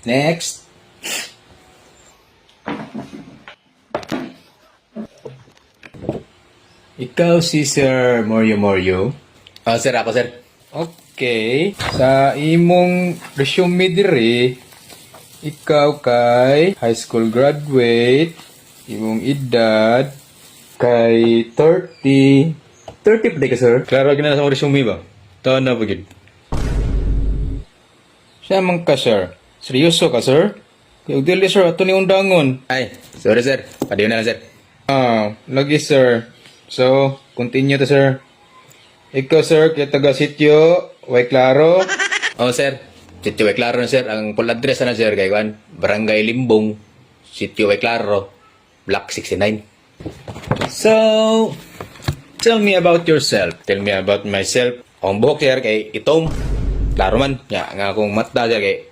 Next. Ikaw si Sir Morio. Sir, ako sir. Okay. Sa imong resume diri, ikaw kay high school graduate, imong edad kay 30. 30 pa di ka, sir? Klaro ka na sa resume ba? Taon na pagid. Siya man ka, sir. Seryoso ka, sir? Kaya dili, sir, ato ni undangon. Ay, sorry sir. Padiyo na lang sir. Lagi, sir. So, continue to, sir. Ikaw, sir, kaya taga sityo, way klaro. Sir. Sitio Way Claro na sir. Ang full address na sir kay Juan. Barangay Limbong. Sitio Way Claro. Block 69. So, tell me about yourself. Tell me about myself. Ang buhok sir kay Itom. Klaro man. Ya, nga akong mata sir kay